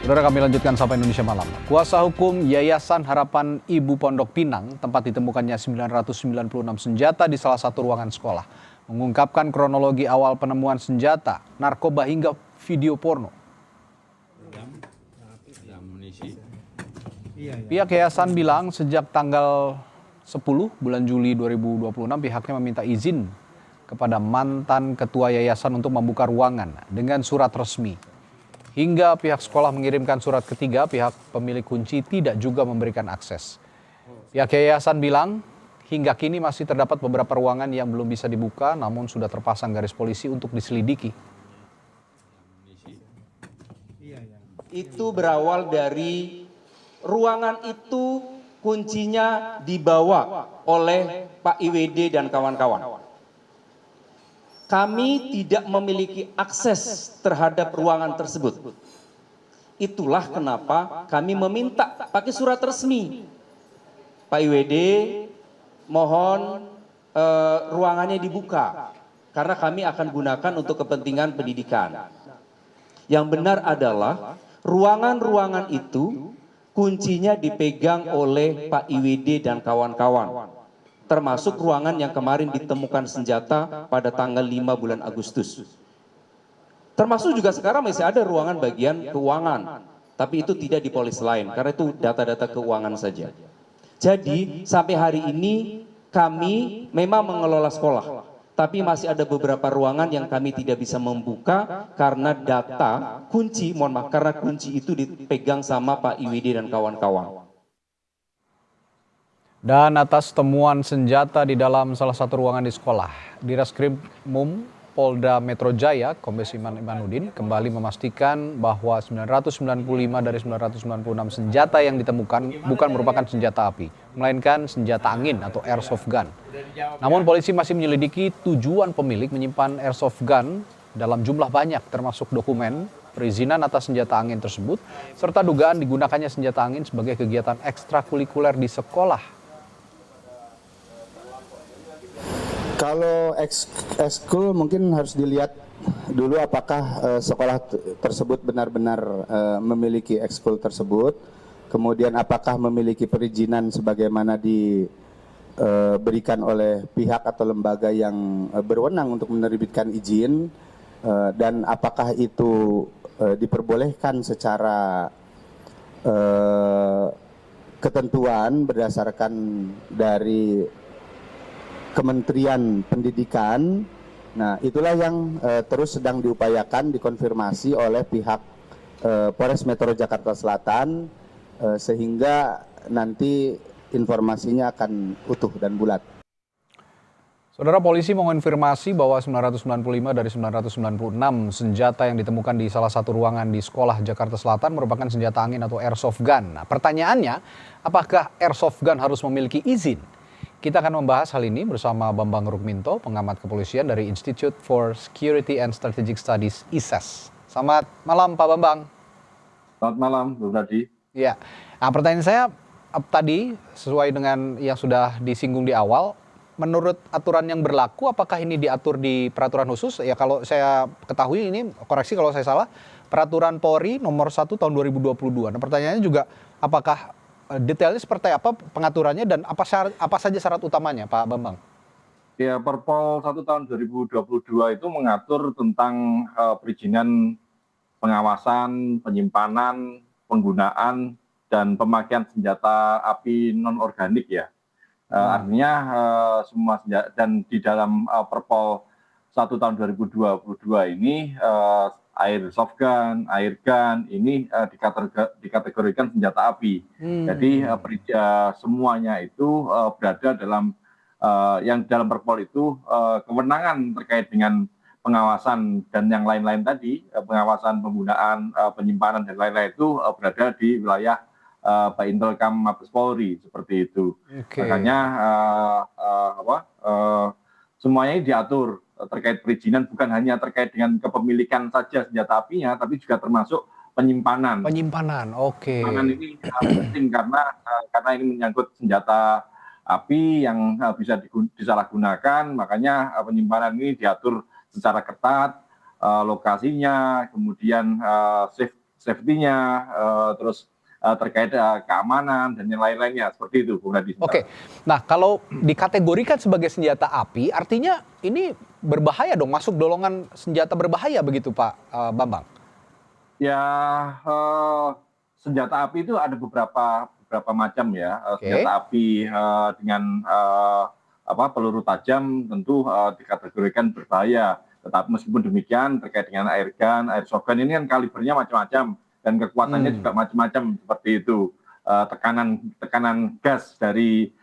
Saudara, kami lanjutkan Sapa Indonesia Malam. Kuasa hukum Yayasan Harapan Ibu Pondok Pinang, tempat ditemukannya 996 senjata di salah satu ruangan sekolah, mengungkapkan kronologi awal penemuan senjata, narkoba hingga video porno. Pihak yayasan bilang sejak tanggal 10 bulan Juli 2026 pihaknya meminta izin kepada mantan ketua yayasan untuk membuka ruangan dengan surat resmi. Hingga pihak sekolah mengirimkan surat ketiga, pihak pemilik kunci tidak juga memberikan akses. Pihak yayasan bilang hingga kini masih terdapat beberapa ruangan yang belum bisa dibuka namun sudah terpasang garis polisi untuk diselidiki. Itu berawal dari ruangan itu kuncinya dibawa oleh Pak IWD dan kawan-kawan. Kami tidak memiliki akses terhadap ruangan tersebut. Itulah kenapa kami meminta pakai surat resmi. Pak IWD mohon ruangannya dibuka karena kami akan gunakan untuk kepentingan pendidikan. Yang benar adalah ruangan-ruangan itu kuncinya dipegang oleh Pak IWD dan kawan-kawan. Termasuk ruangan yang kemarin ditemukan senjata pada tanggal 5 bulan Agustus. Termasuk juga sekarang masih ada ruangan bagian keuangan. Tapi itu tidak di polis lain, karena itu data-data keuangan saja. Jadi sampai hari ini kami memang mengelola sekolah. Tapi masih ada beberapa ruangan yang kami tidak bisa membuka karena data kunci, karena kunci itu dipegang sama Pak IWD dan kawan-kawan. Dan atas temuan senjata di dalam salah satu ruangan di sekolah, Direskrimum Polda Metro Jaya, Kombes Imanudin, kembali memastikan bahwa 995 dari 996 senjata yang ditemukan bukan merupakan senjata api, melainkan senjata angin atau airsoft gun. Namun polisi masih menyelidiki tujuan pemilik menyimpan airsoft gun dalam jumlah banyak, termasuk dokumen perizinan atas senjata angin tersebut, serta dugaan digunakannya senjata angin sebagai kegiatan ekstrakurikuler di sekolah. Kalau ekskul mungkin harus dilihat dulu apakah sekolah tersebut benar-benar memiliki ekskul tersebut, kemudian apakah memiliki perizinan sebagaimana diberikan oleh pihak atau lembaga yang berwenang untuk menerbitkan izin, dan apakah itu diperbolehkan secara ketentuan berdasarkan dari Kementerian Pendidikan. Nah, itulah yang terus sedang diupayakan dikonfirmasi oleh pihak Polres Metro Jakarta Selatan, sehingga nanti informasinya akan utuh dan bulat. Saudara, polisi mengonfirmasi bahwa 995 dari 996 senjata yang ditemukan di salah satu ruangan di sekolah Jakarta Selatan merupakan senjata angin atau airsoft gun. Nah, pertanyaannya, apakah airsoft gun harus memiliki izin? Kita akan membahas hal ini bersama Bambang Rukminto, pengamat kepolisian dari Institute for Security and Strategic Studies (ISES). Selamat malam, Pak Bambang. Selamat malam, Bung Radi. Ya, nah, pertanyaan saya tadi sesuai dengan yang sudah disinggung di awal, menurut aturan yang berlaku, apakah ini diatur di peraturan khusus? Ya, kalau saya ketahui ini, koreksi kalau saya salah, peraturan Polri nomor 1 tahun 2022. Nah, pertanyaannya juga, apakah detailnya seperti apa pengaturannya dan apa saja syarat utamanya, Pak Bambang? Ya, Perpol 1 tahun 2022 itu mengatur tentang perizinan pengawasan, penyimpanan, penggunaan, dan pemakaian senjata api non-organik ya. Artinya semua senjata, dan di dalam Perpol 1 tahun 2022 ini airsoft gun, air gun ini dikategorikan senjata api. Jadi semuanya itu berada dalam yang dalam Perpol itu kewenangan terkait dengan pengawasan dan yang lain-lain tadi, pengawasan penggunaan, penyimpanan dan lain-lain itu berada di wilayah Intelkam Mabes Polri seperti itu. Okay. Makanya semuanya ini diatur terkait perizinan, bukan hanya terkait dengan kepemilikan saja senjata apinya, tapi juga termasuk penyimpanan. Penyimpanan, oke. Penyimpanan ini penting karena ini menyangkut senjata api yang bisa disalahgunakan, makanya penyimpanan ini diatur secara ketat, lokasinya, kemudian safety-nya, terus terkait keamanan dan yang lain-lainnya, seperti itu, Bung Hadi. Oke, nah kalau dikategorikan sebagai senjata api, artinya ini berbahaya dong, masuk golongan senjata berbahaya begitu Pak Bambang? Ya, senjata api itu ada beberapa macam ya. Senjata api dengan peluru tajam tentu dikategorikan berbahaya. Tetapi meskipun demikian terkait dengan air gun, airsoft gun ini kan kalibernya macam-macam dan kekuatannya juga macam-macam seperti itu. Tekanan gas dari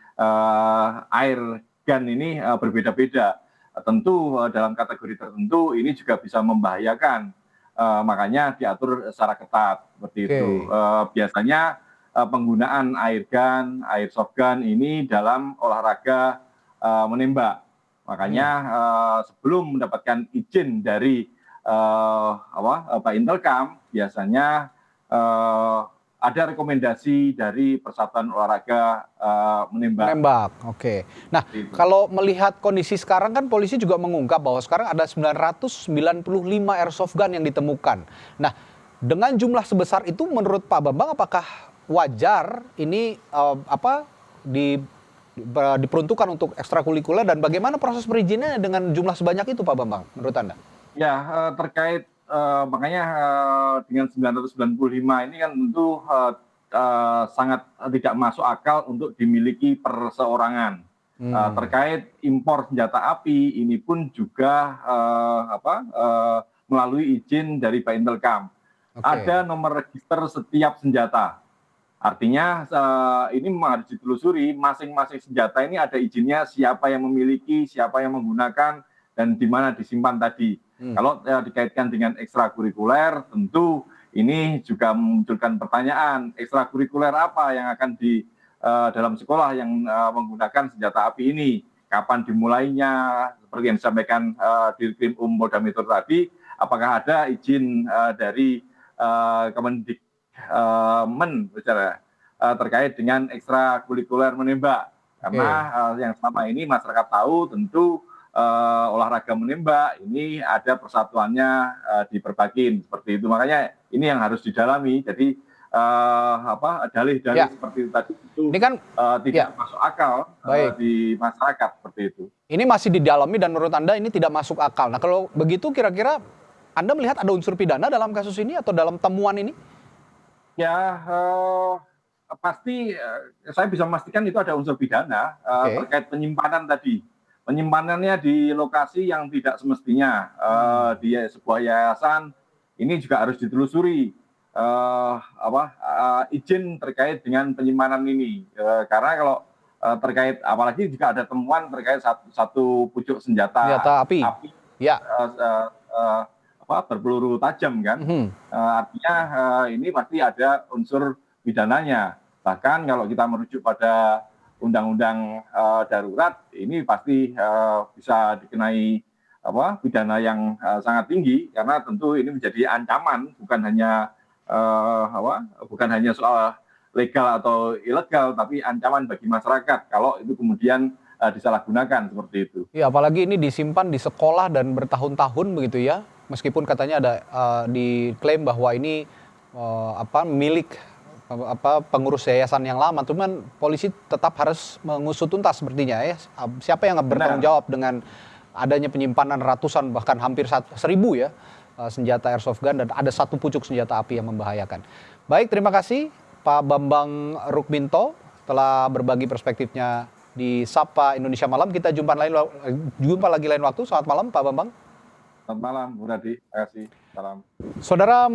air gun ini berbeda-beda. Tentu dalam kategori tertentu ini juga bisa membahayakan. Makanya diatur secara ketat seperti itu. Biasanya penggunaan air gun, airsoft gun ini dalam olahraga menembak. Makanya sebelum mendapatkan izin dari Pak Intelkam, biasanya ada rekomendasi dari Persatuan Olahraga Menembak. Oke. Nah, kalau melihat kondisi sekarang kan polisi juga mengungkap bahwa sekarang ada 995 airsoft gun yang ditemukan. Nah, dengan jumlah sebesar itu menurut Pak Bambang apakah wajar ini diperuntukkan untuk ekstrakurikuler dan bagaimana proses perizinannya dengan jumlah sebanyak itu Pak Bambang menurut Anda? Ya, terkait makanya dengan 995 ini kan tentu sangat tidak masuk akal untuk dimiliki perseorangan. Terkait impor senjata api ini pun juga melalui izin dari Pak Intelkam. Ada nomor register setiap senjata. Artinya ini memang harus ditelusuri, masing-masing senjata ini ada izinnya, siapa yang memiliki, siapa yang menggunakan, dan di mana disimpan tadi. Kalau dikaitkan dengan ekstrakurikuler, tentu ini juga memunculkan pertanyaan, ekstrakurikuler apa yang akan di dalam sekolah yang menggunakan senjata api ini? Kapan dimulainya? Seperti yang disampaikan Dirkrim Polda Metro tadi, apakah ada izin dari Kemendikbud terkait dengan ekstrakurikuler menembak? Karena yang selama ini masyarakat tahu tentu olahraga menembak ini ada persatuannya di Perbakin seperti itu. Makanya ini yang harus didalami. Jadi dalih-dalih seperti itu tadi itu ini kan tidak masuk akal di masyarakat seperti itu. Ini masih didalami dan menurut Anda ini tidak masuk akal. Nah, kalau begitu kira-kira Anda melihat ada unsur pidana dalam kasus ini atau dalam temuan ini? Ya, pasti saya bisa memastikan itu ada unsur pidana terkait penyimpanan tadi. Penyimpanannya di lokasi yang tidak semestinya, di sebuah yayasan, ini juga harus ditelusuri izin terkait dengan penyimpanan ini. Karena kalau terkait, apalagi jika ada temuan terkait satu pucuk senjata api. Berpeluru tajam kan, artinya ini pasti ada unsur pidananya. Bahkan kalau kita merujuk pada undang-undang darurat, ini pasti bisa dikenai pidana yang sangat tinggi, karena tentu ini menjadi ancaman, bukan hanya soal legal atau ilegal, tapi ancaman bagi masyarakat kalau itu kemudian disalahgunakan seperti itu. Ya, apalagi ini disimpan di sekolah dan bertahun-tahun begitu ya, meskipun katanya ada diklaim bahwa ini milik pengurus yayasan yang lama, cuman polisi tetap harus mengusut tuntas sepertinya ya. Siapa yang bertanggung jawab dengan adanya penyimpanan ratusan bahkan hampir 1.000 ya senjata airsoft gun dan ada satu pucuk senjata api yang membahayakan. Baik, terima kasih Pak Bambang Rukminto telah berbagi perspektifnya di Sapa Indonesia Malam. Kita jumpa lagi lain waktu. Selamat malam Pak Bambang. Selamat malam Bu Radi. Terima kasih. Salam. Saudara